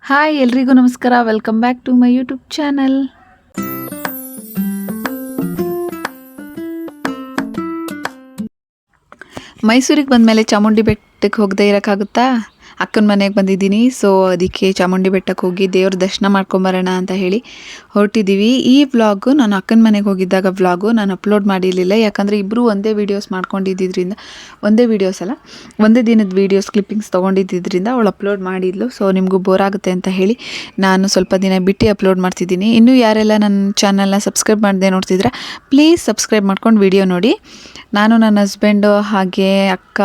Hi ಎಲ್ರಿಗೂ ನಮಸ್ಕಾರ. Welcome back to my YouTube channel. ಮೈಸೂರಿಗೆ ಬಂದಮೇಲೆ ಚಾಮುಂಡಿ ಬೆಟ್ಟಕ್ಕೆ ಹೋಗದೆ ಇರೋಕ್ಕಾಗುತ್ತಾ? ಅಕ್ಕನ ಮನೆಗೆ ಬಂದಿದ್ದೀನಿ. ಸೊ ಅದಕ್ಕೆ ಚಾಮುಂಡಿ ಬೆಟ್ಟಕ್ಕೆ ಹೋಗಿ ದೇವ್ರ ದರ್ಶನ ಮಾಡ್ಕೊಂಬರೋಣ ಅಂತ ಹೇಳಿ ಹೊರಟಿದ್ದೀವಿ. ಈ ವ್ಲಾಗು ನಾನು ಅಕ್ಕನ ಮನೆಗೆ ಹೋಗಿದ್ದಾಗ ವ್ಲಾಗು ನಾನು ಅಪ್ಲೋಡ್ ಮಾಡಿರಲಿಲ್ಲ. ಯಾಕಂದರೆ ಇಬ್ಬರು ಒಂದೇ ವೀಡಿಯೋಸ್ ಮಾಡ್ಕೊಂಡಿದ್ದರಿಂದ, ಒಂದೇ ದಿನದ ವೀಡಿಯೋಸ್ ಕ್ಲಿಪ್ಪಿಂಗ್ಸ್ ತೊಗೊಂಡಿದ್ದರಿಂದ ಅವಳು ಅಪ್ಲೋಡ್ ಮಾಡಿದ್ಲು. ಸೊ ನಿಮಗೂ ಬೋರ್ ಆಗುತ್ತೆ ಅಂತ ಹೇಳಿ ನಾನು ಸ್ವಲ್ಪ ದಿನ ಬಿಟ್ಟು ಅಪ್ಲೋಡ್ ಮಾಡ್ತಿದ್ದೀನಿ. ಇನ್ನೂ ಯಾರೆಲ್ಲ ನನ್ನ ಚಾನಲ್ನ ಸಬ್ಸ್ಕ್ರೈಬ್ ಮಾಡದೆ ನೋಡ್ತಿದ್ರೆ ಪ್ಲೀಸ್ ಸಬ್ಸ್ಕ್ರೈಬ್ ಮಾಡ್ಕೊಂಡು ವಿಡಿಯೋ ನೋಡಿ. ನಾನು ನನ್ನ ಹಸ್ಬೆಂಡು ಹಾಗೆ ಅಕ್ಕ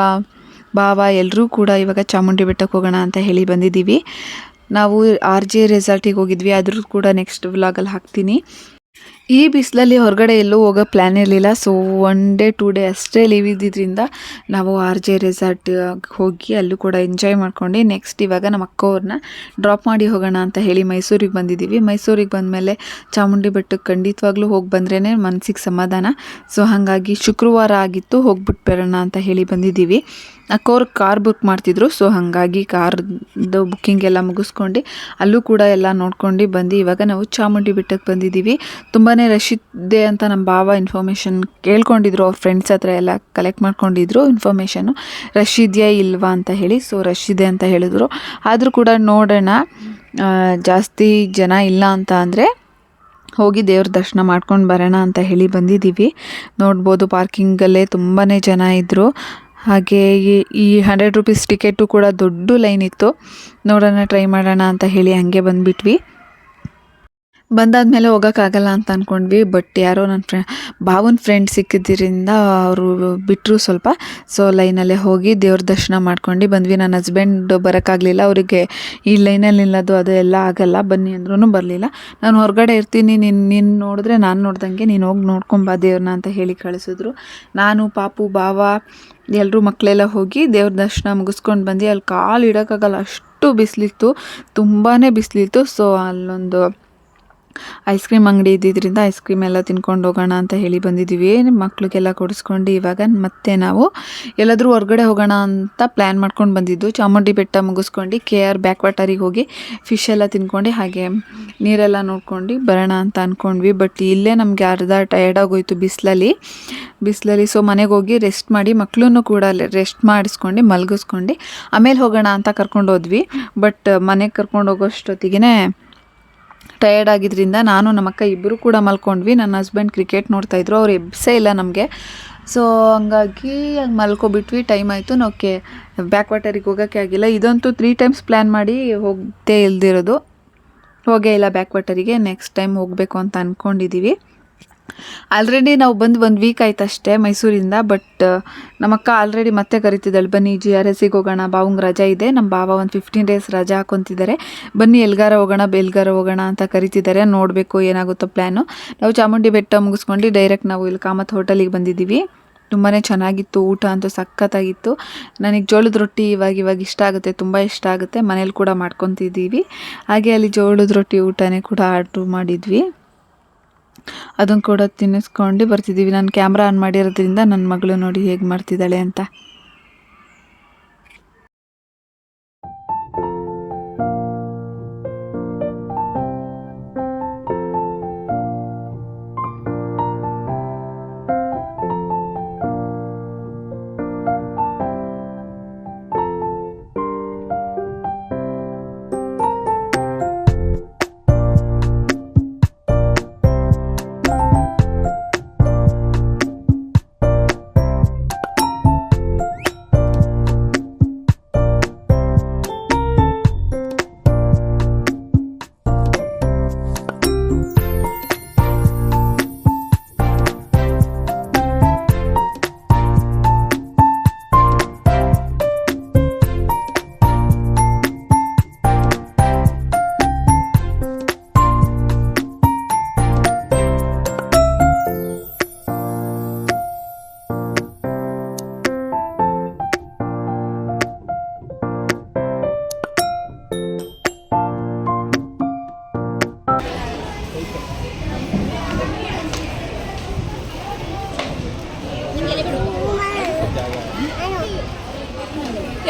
ಬಾವ ಎಲ್ಲರೂ ಕೂಡ ಇವಾಗ ಚಾಮುಂಡಿ ಬೆಟ್ಟಕ್ಕೆ ಹೋಗೋಣ ಅಂತ ಹೇಳಿ ಬಂದಿದ್ದೀವಿ. ನಾವು RJ ರೆಸಾರ್ಟಿಗೆ ಹೋಗಿದ್ವಿ. ಅದ್ರದ್ದು ಕೂಡ ನೆಕ್ಸ್ಟ್ ವ್ಲಾಗಲ್ಲಿ ಹಾಕ್ತೀನಿ. ಈ ಬಿಸಿಲಲ್ಲಿ ಹೊರಗಡೆ ಎಲ್ಲೂ ಹೋಗೋ ಪ್ಲ್ಯಾನ್ ಇರಲಿಲ್ಲ. ಸೊ 1 ಡೇ 2 ಡೇ ಅಷ್ಟೇ ಲೀವ್ ಇದ್ದಿದ್ದರಿಂದ ನಾವು RJ ರೆಸಾರ್ಟ್ಗೆ ಹೋಗಿ ಅಲ್ಲೂ ಕೂಡ ಎಂಜಾಯ್ ಮಾಡ್ಕೊಂಡು ನೆಕ್ಸ್ಟ್ ಇವಾಗ ನಮ್ಮ ಅಕ್ಕವ್ರನ್ನ ಡ್ರಾಪ್ ಮಾಡಿ ಹೋಗೋಣ ಅಂತ ಹೇಳಿ ಮೈಸೂರಿಗೆ ಬಂದಿದ್ದೀವಿ. ಮೈಸೂರಿಗೆ ಬಂದಮೇಲೆ ಚಾಮುಂಡಿ ಬೆಟ್ಟಕ್ಕೆ ಖಂಡಿತವಾಗ್ಲೂ ಹೋಗಿ ಬಂದ್ರೇ ಮನಸ್ಸಿಗೆ ಸಮಾಧಾನ. ಸೊ ಹಾಗಾಗಿ ಶುಕ್ರವಾರ ಆಗಿತ್ತು, ಹೋಗ್ಬಿಟ್ಟು ಬರೋಣ ಅಂತ ಹೇಳಿ ಬಂದಿದ್ದೀವಿ. ಅಕ್ಕವ್ರು ಕಾರ್ ಬುಕ್ ಮಾಡ್ತಿದ್ರು. ಸೊ ಹಾಗಾಗಿ ಕಾರ್ದು ಬುಕ್ಕಿಂಗ್ ಎಲ್ಲ ಮುಗಿಸ್ಕೊಂಡು ಅಲ್ಲೂ ಕೂಡ ಎಲ್ಲ ನೋಡ್ಕೊಂಡು ಬಂದು ಇವಾಗ ನಾವು ಚಾಮುಂಡಿ ಬೆಟ್ಟಕ್ಕೆ ಬಂದಿದ್ದೀವಿ. ತುಂಬಾ ರಶ್ ಇದೆ ಅಂತ ನಮ್ಮ ಭಾವ ಇನ್ಫಾರ್ಮೇಷನ್ ಕೇಳ್ಕೊಂಡಿದ್ರು. ಅವ್ರ ಫ್ರೆಂಡ್ಸ್ ಹತ್ರ ಎಲ್ಲ ಕಲೆಕ್ಟ್ ಮಾಡ್ಕೊಂಡಿದ್ರು ಇನ್ಫಾರ್ಮೇಷನ್ನು, ರಶ್ ಇದೆಯಾ ಇಲ್ವಾ ಅಂತ ಹೇಳಿ. ಸೊ ರಶ್ ಇದೆ ಅಂತ ಹೇಳಿದ್ರು. ಆದರೂ ಕೂಡ ನೋಡೋಣ, ಜಾಸ್ತಿ ಜನ ಇಲ್ಲ ಅಂತ ಅಂದರೆ ಹೋಗಿ ದೇವ್ರ ದರ್ಶನ ಮಾಡ್ಕೊಂಡು ಬರೋಣ ಅಂತ ಹೇಳಿ ಬಂದಿದ್ದೀವಿ. ನೋಡ್ಬೋದು ಪಾರ್ಕಿಂಗಲ್ಲೇ ತುಂಬಾ ಜನ ಇದ್ದರು. ಹಾಗೆ ಈ 100 ರೂಪೀಸ್ ಟಿಕೆಟು ಕೂಡ ದೊಡ್ಡ ಲೈನ್ ಇತ್ತು. ನೋಡೋಣ, ಟ್ರೈ ಮಾಡೋಣ ಅಂತ ಹೇಳಿ ಹಂಗೆ ಬಂದುಬಿಟ್ವಿ. ಬಂದಾದಮೇಲೆ ಹೋಗೋಕ್ಕಾಗಲ್ಲ ಅಂತ ಅಂದ್ಕೊಂಡ್ವಿ. ಬಟ್ ಯಾರೋ ನನ್ನ ಭಾವನ ಫ್ರೆಂಡ್ ಸಿಕ್ಕಿದ್ದರಿಂದ ಅವರು ಬಿಟ್ಟರು ಸ್ವಲ್ಪ. ಸೊ ಲೈನಲ್ಲೇ ಹೋಗಿ ದೇವ್ರ ದರ್ಶನ ಮಾಡ್ಕೊಂಡು ಬಂದ್ವಿ. ನನ್ನ ಹಸ್ಬೆಂಡ್ ಬರೋಕ್ಕಾಗಲಿಲ್ಲ, ಅವರಿಗೆ ಈ ಲೈನಲ್ಲಿ ನಿಲ್ಲೋದು ಅದು ಎಲ್ಲ ಆಗಲ್ಲ ಬನ್ನಿ ಅಂದ್ರೂ ಬರಲಿಲ್ಲ. ನಾನು ಹೊರಗಡೆ ಇರ್ತೀನಿ, ನೀನು ನೋಡಿದ್ರೆ ನಾನು ನೋಡ್ದಂಗೆ ನೀನು ಹೋಗಿ ನೋಡ್ಕೊಂಬಾ ದೇವ್ರನ್ನ ಅಂತ ಹೇಳಿ ಕಳಿಸಿದ್ರು. ನಾನು ಪಾಪು ಭಾವ ಎಲ್ಲರೂ ಮಕ್ಕಳೆಲ್ಲ ಹೋಗಿ ದೇವ್ರ ದರ್ಶನ ಮುಗಿಸ್ಕೊಂಡು ಬಂದು ಅಲ್ಲಿ ಕಾಲು ಇಡೋಕ್ಕಾಗಲ್ಲ, ಅಷ್ಟು ಬಿಸಿಲಿತ್ತು, ತುಂಬಾ ಬಿಸಿಲಿತ್ತು. ಸೊ ಅಲ್ಲೊಂದು ಐಸ್ ಕ್ರೀಮ್ ಅಂಗಡಿ ಇದ್ದಿದ್ದರಿಂದ ಐಸ್ ಕ್ರೀಮ್ ಎಲ್ಲ ತಿನ್ಕೊಂಡು ಹೋಗೋಣ ಅಂತ ಹೇಳಿ ಬಂದಿದ್ದೀವಿ. ಮಕ್ಳಿಗೆಲ್ಲ ಕೊಡಿಸ್ಕೊಂಡು ಇವಾಗ ಮತ್ತೆ ನಾವು ಎಲ್ಲಾದರೂ ಹೊರಗಡೆ ಹೋಗೋಣ ಅಂತ ಪ್ಲ್ಯಾನ್ ಮಾಡ್ಕೊಂಡು ಬಂದಿದ್ದು. ಚಾಮುಂಡಿ ಬೆಟ್ಟ ಮುಗಿಸ್ಕೊಂಡು KR ಬ್ಯಾಕ್ ವಾಟರಿಗೆ ಹೋಗಿ ಫಿಶ್ ಎಲ್ಲ ತಿನ್ಕೊಂಡು ಹಾಗೆ ನೀರೆಲ್ಲ ನೋಡ್ಕೊಂಡು ಬರೋಣ ಅಂತ ಅಂದ್ಕೊಂಡ್ವಿ. ಬಟ್ ಇಲ್ಲೇ ನಮಗೆ ಅರ್ಧ ಟಯರ್ಡ್ ಆಗೋಯ್ತು ಬಿಸಿಲಲ್ಲಿ. ಸೊ ಮನೆಗೆ ಹೋಗಿ ರೆಸ್ಟ್ ಮಾಡಿ ಮಕ್ಕಳನ್ನು ಕೂಡ ರೆಸ್ಟ್ ಮಾಡಿಸ್ಕೊಂಡು ಮಲಗಿಸ್ಕೊಂಡು ಆಮೇಲೆ ಹೋಗೋಣ ಅಂತ ಕರ್ಕೊಂಡು ಹೋದ್ವಿ. ಬಟ್ ಮನೆಗೆ ಕರ್ಕೊಂಡು ಹೋಗೋಷ್ಟೊತ್ತಿಗೆ ಟಯರ್ಡ್ ಆಗಿದ್ದರಿಂದ ನಾನು ನಮ್ಮ ಅಕ್ಕ ಇಬ್ಬರು ಕೂಡ ಮಲ್ಕೊಂಡ್ವಿ. ನನ್ನ ಹಸ್ಬೆಂಡ್ ಕ್ರಿಕೆಟ್ ನೋಡ್ತಾಯಿದ್ರು, ಅವ್ರು ಎಬ್ಸೇ ಇಲ್ಲ ನಮಗೆ. ಸೊ ಹಂಗಾಗಿ ಮಲ್ಕೊಬಿಟ್ವಿ. ಟೈಮ್ ಆಯಿತು, ನಾವು ಬ್ಯಾಕ್ ವಾಟರಿಗೆ ಹೋಗೋಕ್ಕೆ ಆಗಿಲ್ಲ. ಇದಂತೂ 3 ಟೈಮ್ಸ್ ಪ್ಲ್ಯಾನ್ ಮಾಡಿ ಹೋಗದೇ ಇಲ್ದಿರೋದು, ಹೋಗೇ ಇಲ್ಲ ಬ್ಯಾಕ್ ವಾಟರಿಗೆ. ನೆಕ್ಸ್ಟ್ ಟೈಮ್ ಹೋಗಬೇಕು ಅಂತ ಅಂದ್ಕೊಂಡಿದ್ದೀವಿ. ಆಲ್ರೆಡಿ ನಾವು ಬಂದು 1 ವೀಕ್ ಆಯ್ತು ಅಷ್ಟೇ ಮೈಸೂರಿಂದ. ಬಟ್ ನಮ್ಮಕ್ಕ ಆಲ್ರೆಡಿ ಮತ್ತೆ ಕರಿತಿದ್ದಾಳೆ, ಬನ್ನಿ GRSಗೆ ಹೋಗೋಣ, ಬಾವಂಗೆ ರಜಾ ಇದೆ. ನಮ್ಮ ಭಾವ ಒಂದು 15 ಡೇಸ್ ರಜಾ ಹಾಕೊತಿದ್ದಾರೆ, ಬನ್ನಿ ಎಲ್ಗಾರ ಹೋಗೋಣ ಅಂತ ಕರಿತಿದ್ದಾರೆ. ನೋಡಬೇಕು ಏನಾಗುತ್ತೋ ಪ್ಲ್ಯಾನು. ನಾವು ಚಾಮುಂಡಿ ಬೆಟ್ಟ ಮುಗಿಸ್ಕೊಂಡು ಡೈರೆಕ್ಟ್ ನಾವು ಇಲ್ಲಿ ಕಾಮತ್ ಹೋಟೆಲಿಗೆ ಬಂದಿದ್ದೀವಿ. ತುಂಬಾ ಚೆನ್ನಾಗಿತ್ತು, ಊಟ ಅಂತೂ ಸಖತ್ತಾಗಿತ್ತು. ನನಗೆ ಜೋಳದ ರೊಟ್ಟಿ ಇವಾಗ ಇಷ್ಟ ಆಗುತ್ತೆ, ತುಂಬ ಇಷ್ಟ ಆಗುತ್ತೆ. ಮನೇಲಿ ಕೂಡ ಮಾಡ್ಕೊತಿದ್ದೀವಿ. ಹಾಗೆ ಅಲ್ಲಿ ಜೋಳದ ರೊಟ್ಟಿ ಊಟನೇ ಕೂಡ ಆರ್ಡ್ರ್ ಮಾಡಿದ್ವಿ, ಅದನ್ನು ಕೂಡ ತಿನ್ನಿಸ್ಕೊಂಡು ಬರ್ತಿದ್ದೀವಿ. ನಾನು ಕ್ಯಾಮ್ರಾ ಆನ್ ಮಾಡಿರೋದ್ರಿಂದ ನನ್ನ ಮಗಳು ನೋಡಿ ಹೇಗೆ ಮಾಡ್ತಿದ್ದಾಳೆ ಅಂತ.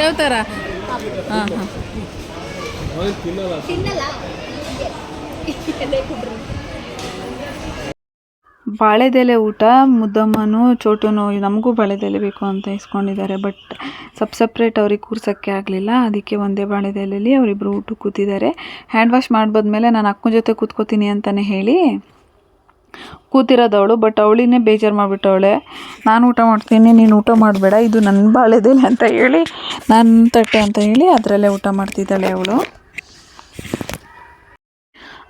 ಯಾವ ಥರ? ಹಾಂ ತಿನ್ನಲ್ಲ ಬಾಳೆದೆಲೆ ಊಟ ಮುದ್ದಮ್ಮನು ಚೋಟುನು ನಮಗೂ ಬಾಳೆದೆಲೆ ಬೇಕು ಅಂತ ಇಸ್ಕೊಂಡಿದ್ದಾರೆ. ಬಟ್ ಸಪ್ರೇಟ್ ಅವ್ರಿಗೆ ಕೂರ್ಸೋಕ್ಕೆ ಆಗಲಿಲ್ಲ. ಅದಕ್ಕೆ ಒಂದೇ ಬಾಳೆದೆಲೆಯಲ್ಲಿ ಅವರಿಬ್ಬರು ಊಟಕ್ಕೆ ಕೂತಿದ್ದಾರೆ. ಹ್ಯಾಂಡ್ ವಾಶ್ ಮಾಡ್ಬೋದ್ಮೇಲೆ ನಾನು ಅಕ್ಕನ ಜೊತೆ ಕೂತ್ಕೋತೀನಿ ಅಂತಲೇ ಹೇಳಿ ಕೂತಿರೋದವಳು. ಬಟ್ ಅವಳಿನೇ ಬೇಜಾರು ಮಾಡಿಬಿಟ್ಟವಳೆ. ನಾನು ಊಟ ಮಾಡ್ತೀನಿ, ನೀನು ಊಟ ಮಾಡಬೇಡ, ಇದು ನನ್ನ ಬಾಳೆದೆಲೆ ಅಂತ ಹೇಳಿ, ನನ್ನ ತಟ್ಟೆ ಅಂತ ಹೇಳಿ ಅದರಲ್ಲೇ ಊಟ ಮಾಡ್ತಿದ್ದಾಳೆ ಅವಳು.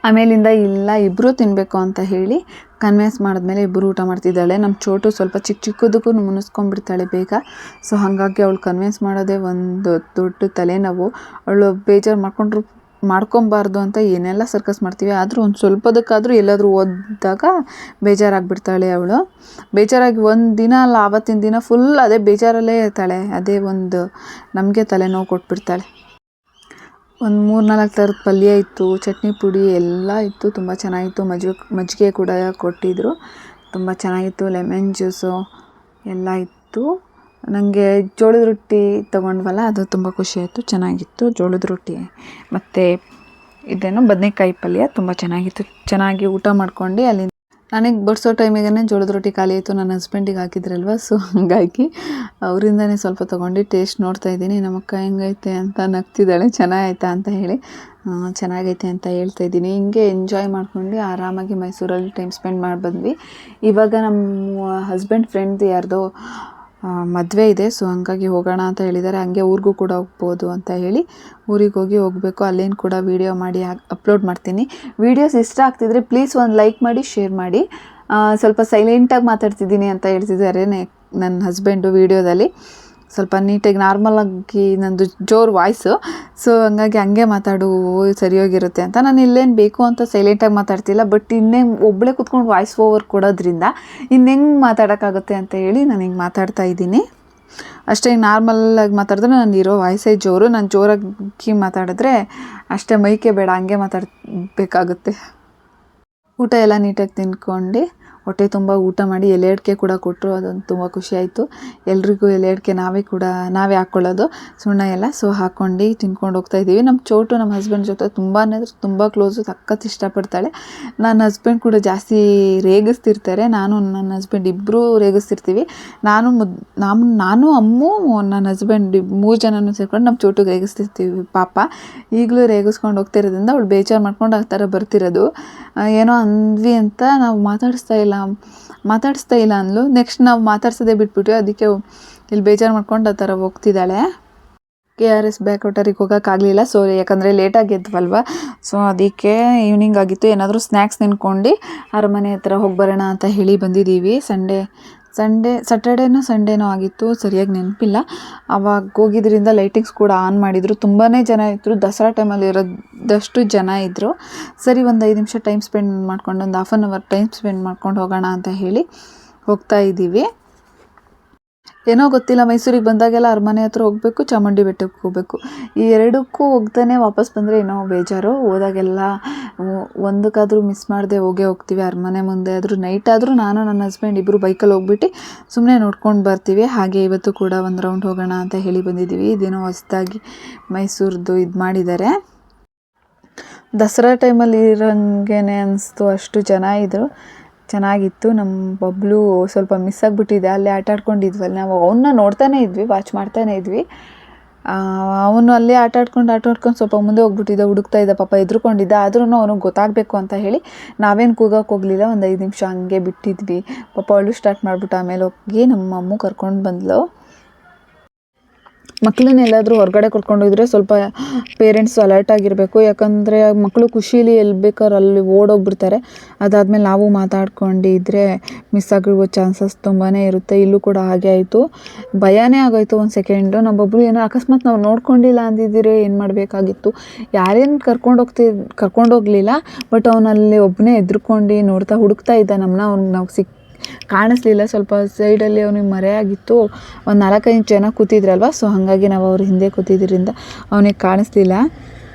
ಆಮೇಲಿಂದ ಇಲ್ಲ ಇಬ್ಬರು ತಿನ್ನಬೇಕು ಅಂತ ಹೇಳಿ ಕನ್ವಿನ್ಸ್ ಮಾಡಿದ್ಮೇಲೆ ಇಬ್ಬರು ಊಟ ಮಾಡ್ತಿದ್ದಾಳೆ. ನಮ್ಮ ಚೋಟು ಸ್ವಲ್ಪ ಚಿಕ್ಕದಕ್ಕೂ ಮುನಿಸ್ಕೊಂಡ್ಬಿಡ್ತಾಳೆ ಬೇಗ. ಸೊ ಹಾಗಾಗಿ ಅವಳು ಕನ್ವಿನ್ಸ್ ಮಾಡೋದೇ ಒಂದು ದೊಡ್ಡ ತಲೆನೋವು. ಅವಳು ಬೇಜಾರು ಮಾಡ್ಕೊಬಾರ್ದು ಅಂತ ಏನೆಲ್ಲ ಸರ್ಕಸ್ ಮಾಡ್ತೀವಿ, ಆದರೂ ಒಂದು ಸ್ವಲ್ಪದಕ್ಕಾದರೂ ಎಲ್ಲಾದರೂ ಓದಿದಾಗ ಬೇಜಾರಾಗಿಬಿಡ್ತಾಳೆ ಅವಳು. ಬೇಜಾರಾಗಿ ಒಂದು ದಿನ ಅಲ್ಲ, ಆವತ್ತಿನ ದಿನ ಫುಲ್ ಅದೇ ಬೇಜಾರಲ್ಲೇ ಇರ್ತಾಳೆ. ಅದೇ ಒಂದು ನಮಗೆ ತಲೆನೋವು ಕೊಟ್ಬಿಡ್ತಾಳೆ. ಒಂದು 3-4 ಥರದ ಪಲ್ಯ ಇತ್ತು, ಚಟ್ನಿ ಪುಡಿ ಎಲ್ಲ ಇತ್ತು, ತುಂಬ ಚೆನ್ನಾಗಿತ್ತು. ಮಜ್ಜಿಗೆ ಕೂಡ ಕೊಟ್ಟಿದ್ದರು, ತುಂಬ ಚೆನ್ನಾಗಿತ್ತು. ಲೆಮನ್ ಜ್ಯೂಸು ಎಲ್ಲ ಇತ್ತು. ನನಗೆ ಜೋಳದ ರೊಟ್ಟಿ ತೊಗೊಂಡ್ವಲ್ಲ, ಅದು ತುಂಬ ಖುಷಿಯಾಯಿತು, ಚೆನ್ನಾಗಿತ್ತು ಜೋಳದ ರೊಟ್ಟಿ. ಮತ್ತು ಇದೇನು ಬದನೆಕಾಯಿ ಪಲ್ಯ ತುಂಬ ಚೆನ್ನಾಗಿತ್ತು. ಚೆನ್ನಾಗಿ ಊಟ ಮಾಡ್ಕೊಂಡು ಅಲ್ಲಿ ನನಗೆ ಬಡಿಸೋ ಟೈಮಿಗೆ ಜೋಳದ ರೊಟ್ಟಿ ಖಾಲಿ ಆಯಿತು. ನನ್ನ ಹಸ್ಬೆಂಡಿಗೆ ಹಾಕಿದ್ರಲ್ವ, ಸೊ ಹಾಗಾಗಿ ಅವರಿಂದನೇ ಸ್ವಲ್ಪ ತೊಗೊಂಡು ಟೇಸ್ಟ್ ನೋಡ್ತಾಯಿದ್ದೀನಿ. ನಮ್ಮಕ್ಕ ಹೆಂಗೈತೆ ಅಂತ ನಗ್ತಿದ್ದಾಳೆ, ಚೆನ್ನಾಗೈತಾ ಅಂತ ಹೇಳಿ. ಚೆನ್ನಾಗೈತೆ ಅಂತ ಹೇಳ್ತಾಯಿದ್ದೀನಿ. ಹಿಂಗೆ ಎಂಜಾಯ್ ಮಾಡ್ಕೊಂಡು ಆರಾಮಾಗಿ ಮೈಸೂರಲ್ಲಿ ಟೈಮ್ ಸ್ಪೆಂಡ್ ಮಾಡಿ ಬಂದ್ವಿ. ಇವಾಗ ನಮ್ಮ ಹಸ್ಬೆಂಡ್ ಫ್ರೆಂಡ್ದು ಯಾರ್ದೋ ಮದುವೆ ಇದೆ, ಸೊ ಹಂಗಾಗಿ ಹೋಗೋಣ ಅಂತ ಹೇಳಿದ್ದಾರೆ. ಹಂಗೆ ಊರಿಗೂ ಕೂಡ ಹೋಗ್ಬೋದು ಅಂತ ಹೇಳಿ ಊರಿಗೆ ಹೋಗಬೇಕು. ಅಲ್ಲೇನು ಕೂಡ ವೀಡಿಯೋ ಮಾಡಿ ಅಪ್ಲೋಡ್ ಮಾಡ್ತೀನಿ. ವೀಡಿಯೋಸ್ ಇಷ್ಟ ಆಗ್ತಿದ್ರೆ ಪ್ಲೀಸ್ ಒಂದು ಲೈಕ್ ಮಾಡಿ, ಶೇರ್ ಮಾಡಿ. ಸ್ವಲ್ಪ ಸೈಲೆಂಟಾಗಿ ಮಾತಾಡ್ತಿದ್ದೀನಿ ಅಂತ ಹೇಳ್ತಿದ್ದಾರೆ ನನ್ನ ಹಸ್ಬೆಂಡು ವೀಡಿಯೋದಲ್ಲಿ. ಸ್ವಲ್ಪ ನೀಟಾಗಿ ನಾರ್ಮಲಾಗಿ ನಂದು ಜೋರು ವಾಯ್ಸು, ಸೊ ಹಂಗಾಗಿ ಹಂಗೆ ಮಾತಾಡು ಸರಿಯೋಗಿರುತ್ತೆ ಅಂತ. ನಾನು ಇಲ್ಲೇನು ಬೇಕು ಅಂತ ಸೈಲೆಂಟಾಗಿ ಮಾತಾಡ್ತಿಲ್ಲ, ಬಟ್ ಇನ್ನೇನು ಒಬ್ಬಳೇ ಕೂತ್ಕೊಂಡು ವಾಯ್ಸ್ ಓವರ್ ಕೊಡೋದ್ರಿಂದ ಇನ್ನೆಂಗೆ ಮಾತಾಡೋಕ್ಕಾಗುತ್ತೆ ಅಂತ ಹೇಳಿ ನಾನು ಹಿಂಗೆ ಮಾತಾಡ್ತಾ ಇದ್ದೀನಿ ಅಷ್ಟೇ. ನಾರ್ಮಲಾಗಿ ಮಾತಾಡಿದ್ರೆ ನಾನು ಇರೋ ವಾಯ್ಸೇ ಜೋರು. ನಾನು ಜೋರಾಗಿ ಮಾತಾಡಿದ್ರೆ ಅಷ್ಟೇ, ಮೈಕೆ ಬೇಡ, ಹಂಗೆ ಮಾತಾಡಬೇಕಾಗುತ್ತೆ. ಊಟ ಎಲ್ಲ ನೀಟಾಗಿ ತಿನ್ಕೊಂಡು ಹೊಟ್ಟೆ ತುಂಬ ಊಟ ಮಾಡಿ ಎಲೆ ಅಡಿಕೆ ಕೂಡ ಕೊಟ್ಟರು, ಅದೊಂದು ತುಂಬ ಖುಷಿಯಾಯಿತು. ಎಲ್ರಿಗೂ ಎಲೆ ಅಡಿಕೆ ನಾವೇ ಹಾಕ್ಕೊಳ್ಳೋದು ಸುಣ್ಣ ಎಲ್ಲ. ಸೊ ಹಾಕ್ಕೊಂಡು ತಿನ್ಕೊಂಡು ಹೋಗ್ತಾಯಿದ್ದೀವಿ. ನಮ್ಮ ಚೋಟು ನಮ್ಮ ಹಸ್ಬೆಂಡ್ ಜೊತೆ ತುಂಬಾ ಅಂದರೆ ತುಂಬ ಕ್ಲೋಸು, ಸಖತ್ ಇಷ್ಟಪಡ್ತಾಳೆ. ನನ್ನ ಹಸ್ಬೆಂಡ್ ಕೂಡ ಜಾಸ್ತಿ ರೇಗಿಸ್ತಿರ್ತಾರೆ, ನಾನು ನನ್ನ ಹಸ್ಬೆಂಡ್ ಇಬ್ಬರೂ ರೇಗಿಸ್ತಿರ್ತೀವಿ. ನಾನು ಅಮ್ಮು ನನ್ನ ಹಸ್ಬೆಂಡ್ 3 ಜನನೂ ಸೇರ್ಕೊಂಡು ನಮ್ಮ ಚೋಟುಗೆ ರೇಗಿಸ್ತಿರ್ತೀವಿ. ಪಾಪ ಈಗಲೂ ರೇಗಿಸ್ಕೊಂಡು ಹೋಗ್ತಿರೋದ್ರಿಂದ ಅವಳು ಬೇಜಾರು ಮಾಡ್ಕೊಂಡು ಆ ಥರ ಬರ್ತಿರೋದು. ಏನೋ ಅಂದ್ವಿ ಅಂತ ನಾವು ಮಾತಾಡಿಸ್ತಾ ಇಲ್ಲ ಅಂದ್ಲು. ನೆಕ್ಸ್ಟ್ ನಾವು ಮಾತಾಡ್ಸೋದೇ ಬಿಟ್ಬಿಟ್ವಿ. ಅದಕ್ಕೆ ಇಲ್ಲಿ ಬೇಜಾರು ಮಾಡ್ಕೊಂಡು ಆ ಥರ ಹೋಗ್ತಿದ್ದಾಳೆ. KRS ಬ್ಯಾಕ್ವಾಟರಿಗೆ ಹೋಗೋಕ್ಕಾಗಲಿಲ್ಲ, ಸೊ ಯಾಕಂದರೆ ಲೇಟಾಗಿ ಎದ್ವಲ್ವ, ಸೊ ಅದಕ್ಕೆ ಈವ್ನಿಂಗ್ ಆಗಿತ್ತು. ಏನಾದರೂ ಸ್ನ್ಯಾಕ್ಸ್ ತಿನ್ಕೊಂಡು ಅರಮನೆ ಹತ್ರ ಹೋಗಿ ಬರೋಣ ಅಂತ ಹೇಳಿ ಬಂದಿದ್ದೀವಿ. ಸಂಡೇನೋ ಆಗಿತ್ತು, ಸರಿಯಾಗಿ ನೆನಪಿಲ್ಲ. ಅವಾಗ ಹೋಗಿದ್ರಿಂದ ಲೈಟಿಂಗ್ಸ್ ಕೂಡ ಆನ್ ಮಾಡಿದರು. ತುಂಬಾ ಜನ ಇದ್ದರು, ದಸರಾ ಟೈಮಲ್ಲಿ ಇರೋದಷ್ಟು ಜನ ಇದ್ದರು. ಸರಿ, ಒಂದು 5 ನಿಮಿಷ ಟೈಮ್ ಸ್ಪೆಂಡ್ ಮಾಡ್ಕೊಂಡು, ಒಂದು ½ ಅವರ್ ಟೈಮ್ ಸ್ಪೆಂಡ್ ಮಾಡ್ಕೊಂಡು ಹೋಗೋಣ ಅಂತ ಹೇಳಿ ಹೋಗ್ತಾ ಇದ್ದೀವಿ. ಏನೋ ಗೊತ್ತಿಲ್ಲ, ಮೈಸೂರಿಗೆ ಬಂದಾಗೆಲ್ಲ ಅರಮನೆ ಹತ್ರ ಹೋಗಬೇಕು, ಚಾಮುಂಡಿ ಬೆಟ್ಟಕ್ಕೆ ಹೋಗಬೇಕು, ಈ ಎರಡಕ್ಕೂ ಹೋಗ್ತಾನೆ ವಾಪಸ್ ಬಂದರೆ ಏನೋ ಬೇಜಾರು. ಹೋದಾಗೆಲ್ಲ ಒಂದಕ್ಕಾದರೂ ಮಿಸ್ ಮಾಡದೆ ಹೋಗ್ತೀವಿ. ಅರಮನೆ ಮುಂದೆ ಆದರೂ ನೈಟ್ ಆದರೂ ನಾನು ನನ್ನ ಹಸ್ಬೆಂಡ್ ಇಬ್ಬರು ಬೈಕಲ್ಲಿ ಹೋಗ್ಬಿಟ್ಟು ಸುಮ್ಮನೆ ನೋಡ್ಕೊಂಡು ಬರ್ತೀವಿ. ಹಾಗೆ ಇವತ್ತು ಕೂಡ ಒಂದು ರೌಂಡ್ ಹೋಗೋಣ ಅಂತ ಹೇಳಿ ಬಂದಿದ್ದೀವಿ. ಇದೇನೋ ಹೊಸದಾಗಿ ಮೈಸೂರದ್ದು ಇದು ಮಾಡಿದ್ದಾರೆ. ದಸರಾ ಟೈಮಲ್ಲಿ ಇರೋಂಗೇನೆ ಅನಿಸ್ತು, ಅಷ್ಟು ಜನ ಇದ್ದರು, ಚೆನ್ನಾಗಿತ್ತು. ನಮ್ಮ ಬಬ್ಲು ಸ್ವಲ್ಪ ಮಿಸ್ ಆಗಿಬಿಟ್ಟಿದೆ. ಅಲ್ಲೇ ಆಟ ಆಡ್ಕೊಂಡಿದ್ವಲ್ಲ, ನಾವು ಅವನ್ನ ನೋಡ್ತಾನೇ ಇದ್ವಿ, ವಾಚ್ ಮಾಡ್ತಾನೇ ಇದ್ವಿ. ಅವನು ಅಲ್ಲೇ ಆಟ ಆಡ್ಕೊಂಡು ಸ್ವಲ್ಪ ಮುಂದೆ ಹೋಗ್ಬಿಟ್ಟಿದ್ದ, ಹುಡುಕ್ತಾ ಇದ್ದ, ಪಾಪ ಎದ್ರುಕೊಂಡಿದ್ದ. ಆದ್ರೂ ಅವನಿಗೆ ಗೊತ್ತಾಗಬೇಕು ಅಂತ ಹೇಳಿ ನಾವೇನು ಕೂಗೋಕೆ ಹೋಗಲಿಲ್ಲ, ಒಂದು 5 ನಿಮಿಷ ಹಂಗೆ ಬಿಟ್ಟಿದ್ವಿ. ಪಾಪ ಅವಳು ಸ್ಟಾರ್ಟ್ ಮಾಡಿಬಿಟ್ಟು ಆಮೇಲೆ ಹೋಗಿ ನಮ್ಮ ಅಮ್ಮ ಕರ್ಕೊಂಡು ಬಂದ್ಲು. ಮಕ್ಕಳನ್ನೆಲ್ಲಾದರೂ ಹೊರಗಡೆ ಕರ್ಕೊಂಡೋಗಿದ್ರೆ ಸ್ವಲ್ಪ ಪೇರೆಂಟ್ಸು ಅಲರ್ಟ್ ಆಗಿರಬೇಕು. ಯಾಕಂದರೆ ಮಕ್ಕಳು ಖುಷೀಲಿ ಎಲ್ಲಿ ಬೇಕಾದ್ರೆ ಅಲ್ಲಿ ಓಡೋಗ್ಬಿಡ್ತಾರೆ. ಅದಾದಮೇಲೆ ನಾವು ಮಾತಾಡ್ಕೊಂಡಿದ್ರೆ ಮಿಸ್ ಆಗಿರೋ ಚಾನ್ಸಸ್ ತುಂಬಾ ಇರುತ್ತೆ. ಇಲ್ಲೂ ಕೂಡ ಹಾಗೆ ಆಯಿತು, ಭಯನೇ ಆಗೋಯ್ತು ಒಂದು ಸೆಕೆಂಡು. ನಮ್ಮೊಬ್ಬರು ಏನೋ ಅಕಸ್ಮಾತ್ ನಾವು ನೋಡ್ಕೊಂಡಿಲ್ಲ ಅಂದಿದ್ದರೆ ಏನು ಮಾಡಬೇಕಾಗಿತ್ತು. ಯಾರೇನು ಕರ್ಕೊಂಡೋಗಲಿಲ್ಲ, ಬಟ್ ಅವನಲ್ಲಿ ಒಬ್ಬನೇ ಎದ್ರುಕೊಂಡು ನೋಡ್ತಾ ಹುಡುಕ್ತಾ ಇದ್ದ ನಮ್ಮನ್ನ. ನಾವು ಕಾಣಿಸ್ಲಿಲ್ಲ, ಸ್ವಲ್ಪ ಸೈಡಲ್ಲಿ ಅವನಿಗೆ ಮರೆಯಾಗಿತ್ತು. ಒಂದು 4-5 ಜನ ಕೂತಿದ್ರಲ್ವ, ಸೊ ಹಾಗಾಗಿ ನಾವು ಅವ್ರ ಹಿಂದೆ ಕೂತಿದ್ದರಿಂದ ಅವನಿಗೆ ಕಾಣಿಸ್ಲಿಲ್ಲ.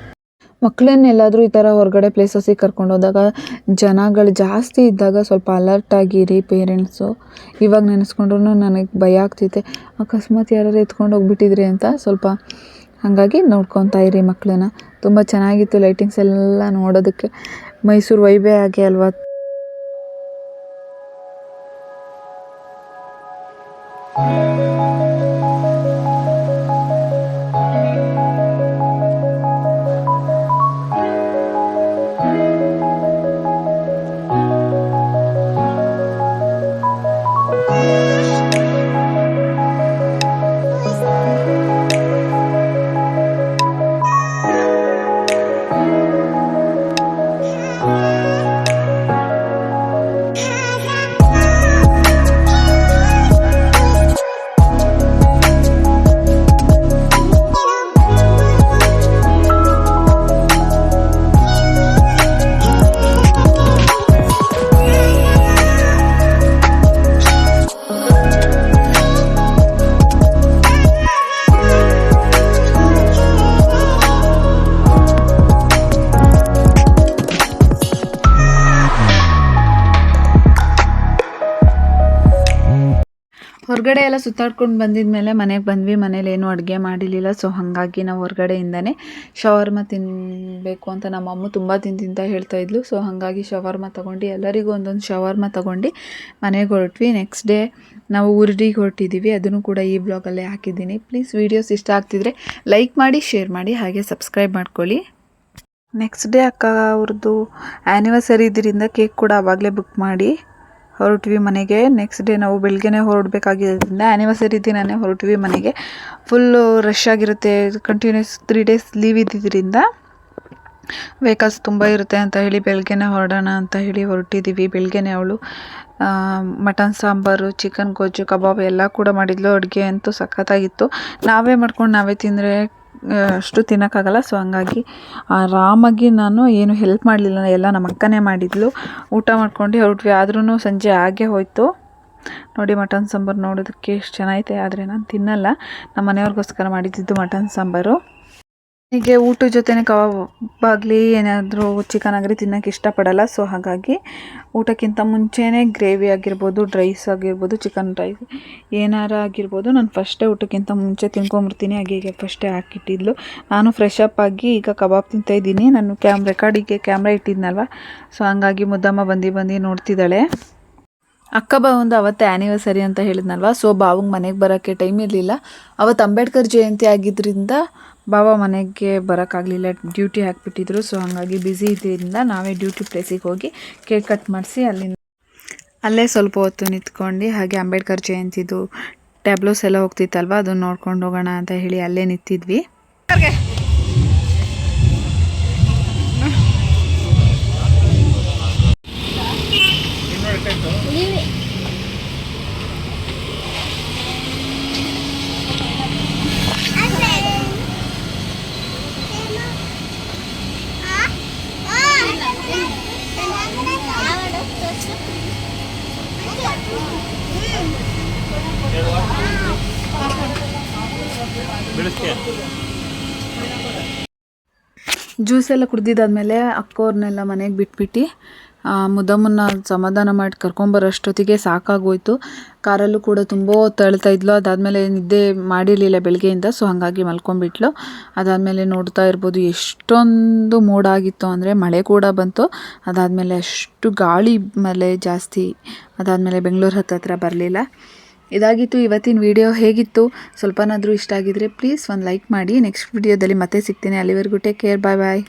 ಮಕ್ಕಳನ್ನೆಲ್ಲಾದರೂ ಈ ಥರ ಹೊರಗಡೆ ಪ್ಲೇಸಸ್ಸಿಗೆ ಕರ್ಕೊಂಡೋದಾಗ ಜನಗಳು ಜಾಸ್ತಿ ಇದ್ದಾಗ ಸ್ವಲ್ಪ ಅಲರ್ಟ್ ಆಗಿರಿ ಪೇರೆಂಟ್ಸು. ಇವಾಗ ನೆನೆಸ್ಕೊಂಡ್ರೂ ನನಗೆ ಭಯ ಆಗ್ತೈತೆ, ಅಕಸ್ಮಾತ್ ಯಾರು ಎತ್ಕೊಂಡು ಹೋಗ್ಬಿಟ್ಟಿದ್ರಿ ಅಂತ. ಸ್ವಲ್ಪ ಹಾಗಾಗಿ ನೋಡ್ಕೊತಾ ಇರಿ ಮಕ್ಕಳನ್ನ. ತುಂಬ ಚೆನ್ನಾಗಿತ್ತು ಲೈಟಿಂಗ್ಸ್ ಎಲ್ಲ ನೋಡೋದಕ್ಕೆ. ಮೈಸೂರು ವೈಬೇ ಆಗಿ ಅಲ್ವಾ. ಹೊರಗಡೆ ಎಲ್ಲ ಸುತ್ತಾಡ್ಕೊಂಡು ಬಂದಿದ್ಮೇಲೆ ಮನೆಗೆ ಬಂದ್ವಿ. ಮನೇಲಿ ಏನೂ ಅಡುಗೆ ಮಾಡಿರಲಿಲ್ಲ. ಸೊ ಹಾಗಾಗಿ ನಾವು ಹೊರಗಡೆಯಿಂದನೇ ಶವರ್ಮ ತಿನ್ನಬೇಕು ಅಂತ ನಮ್ಮ ಅಮ್ಮ ತುಂಬ ತಿಂತ ಹೇಳ್ತಾ ಇದ್ಲು. ಸೊ ಹಾಗಾಗಿ ಶವರ್ಮ ತೊಗೊಂಡು ಎಲ್ಲರಿಗೂ ಒಂದೊಂದು ಶವರ್ಮ ತೊಗೊಂಡು ಮನೆಗೆ ಹೊರಟ್ವಿ. ನೆಕ್ಸ್ಟ್ ಡೇ ನಾವು ಊರಿಗೆ ಹೊರಟಿದ್ದೀವಿ. ಅದನ್ನು ಕೂಡ ಈ ಬ್ಲಾಗಲ್ಲೇ ಹಾಕಿದ್ದೀನಿ. ಪ್ಲೀಸ್ ವೀಡಿಯೋಸ್ ಇಷ್ಟ ಆಗ್ತಿದ್ರೆ ಲೈಕ್ ಮಾಡಿ, ಶೇರ್ ಮಾಡಿ, ಹಾಗೆ ಸಬ್ಸ್ಕ್ರೈಬ್ ಮಾಡ್ಕೊಳ್ಳಿ. ನೆಕ್ಸ್ಟ್ ಡೇ ಅಕ್ಕ ಅವ್ರದ್ದು ಆ್ಯನಿವರ್ಸರಿ ಇದರಿಂದ ಕೇಕ್ ಕೂಡ ಆವಾಗಲೇ ಬುಕ್ ಮಾಡಿ ಹೊರಟ್ವಿ ಮನೆಗೆ. ನೆಕ್ಸ್ಟ್ ಡೇ ನಾವು ಬೆಳಗ್ಗೆನೇ ಹೊರಡಬೇಕಾಗಿರೋದ್ರಿಂದ ಆ್ಯನಿವರ್ಸರಿ ದಿನನೇ ಹೊರಟ್ವಿ ಮನೆಗೆ. ಫುಲ್ಲು ರಶ್ ಆಗಿರುತ್ತೆ. ಕಂಟಿನ್ಯೂಸ್ 3 days ಲೀವ್ ಇದ್ದಿದ್ದರಿಂದ ವೆಹಿಕಲ್ಸ್ ತುಂಬ ಇರುತ್ತೆ ಅಂತ ಹೇಳಿ ಬೆಳಗ್ಗೆನೇ ಹೊರಡೋಣ ಅಂತ ಹೇಳಿ ಹೊರಟಿದ್ದೀವಿ. ಬೆಳಗ್ಗೆನೇ ಅವಳು ಮಟನ್ ಸಾಂಬಾರು, ಚಿಕನ್ ಗೊಜ್ಜು, ಕಬಾಬ್ ಎಲ್ಲ ಕೂಡ ಮಾಡಿದ್ಲು. ಅಡುಗೆ ಅಂತೂ ಸಖತ್ತಾಗಿತ್ತು. ನಾವೇ ಮಾಡ್ಕೊಂಡು ನಾವೇ ತಿಂದರೆ ಅಷ್ಟು ತಿನ್ನೋಕ್ಕಾಗಲ್ಲ. ಸೊ ಹಂಗಾಗಿ ಆರಾಮಾಗಿ ನಾನು ಏನು ಹೆಲ್ಪ್ ಮಾಡಲಿಲ್ಲ, ಎಲ್ಲ ನಮ್ಮ ಅಕ್ಕನೇ ಮಾಡಿದ್ಲು. ಊಟ ಮಾಡ್ಕೊಂಡು ಹೊರಟ್ವಿ. ಆದ್ರೂ ಸಂಜೆ ಆಗೇ ಹೋಯಿತು. ನೋಡಿ ಮಟನ್ ಸಾಂಬಾರು ನೋಡೋದಕ್ಕೆ ಎಷ್ಟು ಚೆನ್ನಾಗೈತೆ. ಆದರೆ ನಾನು ತಿನ್ನಲ್ಲ. ನಮ್ಮ ಮನೆಯವ್ರಿಗೋಸ್ಕರ ಮಾಡಿದ್ದು ಮಟನ್ ಸಾಂಬಾರು. ಹೀಗೆ ಊಟದ ಜೊತೆನೇ ಕಬಾಬ್ ಆಗಲಿ ಏನಾದರೂ ಚಿಕನ್ ಆಗಲಿ ತಿನ್ನೋಕ್ಕೆ ಇಷ್ಟಪಡಲ್ಲ. ಸೊ ಹಾಗಾಗಿ ಊಟಕ್ಕಿಂತ ಮುಂಚೆನೇ ಗ್ರೇವಿ ಆಗಿರ್ಬೋದು, ರೈಸ್ ಆಗಿರ್ಬೋದು, ಚಿಕನ್ ರೈಸ್ ಏನಾರ ಆಗಿರ್ಬೋದು, ನಾನು ಫಸ್ಟೇ ಊಟಕ್ಕಿಂತ ಮುಂಚೆ ತಿನ್ಕೊಂಬಿಡ್ತೀನಿ. ಹಾಗೆ ಫಸ್ಟೇ ಹಾಕಿಟ್ಟಿದ್ಲು. ನಾನು ಫ್ರೆಶ್ ಅಪ್ ಆಗಿ ಈಗ ಕಬಾಬ್ ತಿಂತಾಯಿದ್ದೀನಿ. ನಾನು ರೆಕಾರ್ಡಿಗೆ ಕ್ಯಾಮ್ರಾ ಇಟ್ಟಿದ್ನಲ್ವ. ಸೊ ಹಂಗಾಗಿ ಮುದ್ದಮ್ಮ ಬಂದು ನೋಡ್ತಿದ್ದಾಳೆ. ಅಕ್ಕ ಬಾವಂದು ಅವತ್ತೇ ಆ್ಯನಿವರ್ಸರಿ ಅಂತ ಹೇಳಿದ್ನಲ್ವ. ಸೊ ಬಾವಂಗೆ ಮನೆಗೆ ಬರೋಕ್ಕೆ ಟೈಮ್ ಇರಲಿಲ್ಲ. ಅವತ್ತು ಅಂಬೇಡ್ಕರ್ ಜಯಂತಿ ಆಗಿದ್ದರಿಂದ ಬಾವ ಮನೆಗೆ ಬರೋಕ್ಕಾಗಲಿಲ್ಲ, ಡ್ಯೂಟಿ ಹಾಕಿಬಿಟ್ಟಿದ್ರು. ಸೊ ಹಾಗಾಗಿ ಬ್ಯುಸಿ ಇದ್ದರಿಂದ ನಾವೇ ಡ್ಯೂಟಿ ಪ್ಲೇಸಿಗೆ ಹೋಗಿ ಕೇಕ್ ಕಟ್ ಮಾಡಿಸಿ ಅಲ್ಲೇ ಸ್ವಲ್ಪ ಹೊತ್ತು ನಿಂತ್ಕೊಂಡು, ಹಾಗೆ ಅಂಬೇಡ್ಕರ್ ಜಯಂತಿದು ಟ್ಯಾಬ್ಲೋಸ್ ಎಲ್ಲ ಹೋಗ್ತಿತ್ತಲ್ವ, ಅದನ್ನು ನೋಡ್ಕೊಂಡು ಹೋಗೋಣ ಅಂತ ಹೇಳಿ ಅಲ್ಲೇ ನಿಂತಿದ್ವಿ. ಜ್ಯೂಸ್ ಎಲ್ಲ ಕುಡ್ದಿದ್ದಾದ್ಮೇಲೆ ಅಕ್ಕವ್ರನ್ನೆಲ್ಲ ಮನೆಗೆ ಬಿಟ್ಬಿಟ್ಟು ಮುದ್ದಮ್ಮನ್ನ ಸಮಾಧಾನ ಮಾಡಿ ಕರ್ಕೊಂಬರೋಷ್ಟೊತ್ತಿಗೆ ಸಾಕಾಗೋಯ್ತು. ಕಾರಲ್ಲೂ ಕೂಡ ತುಂಬ ತಳ್ತಾ ಇದ್ಲು. ಅದಾದಮೇಲೆ ನಿದ್ದೆ ಮಾಡಿರಲಿಲ್ಲ ಬೆಳಗ್ಗೆಯಿಂದ. ಸೊ ಹಾಗಾಗಿ ಮಲ್ಕೊಂಡ್ಬಿಟ್ಲು. ಅದಾದಮೇಲೆ ನೋಡ್ತಾ ಇರ್ಬೋದು ಎಷ್ಟೊಂದು ಮೋಡಾಗಿತ್ತು ಅಂದರೆ ಮಳೆ ಕೂಡ ಬಂತು. ಅದಾದಮೇಲೆ ಅಷ್ಟು ಗಾಳಿ ಮಳೆ ಜಾಸ್ತಿ. ಅದಾದಮೇಲೆ ಬೆಂಗಳೂರು ಹತ್ರ ಬರಲಿಲ್ಲ. ಇದಾಗಿತ್ತು ಇವತ್ತಿನ ವಿಡಿಯೋ. ಹೇಗಿತ್ತು? ಸ್ವಲ್ಪನಾದರೂ ಇಷ್ಟ ಆಗಿದ್ರೆ ಪ್ಲೀಸ್ ಒಂದು ಲೈಕ್ ಮಾಡಿ. ನೆಕ್ಸ್ಟ್ ವಿಡಿಯೋದಲ್ಲಿ ಮತ್ತೆ ಸಿಗ್ತೀನಿ. ಅಲ್ಲಿವರೆಗೂ ಟೇಕ್ ಕೇರ್. ಬಾಯ್ ಬಾಯ್.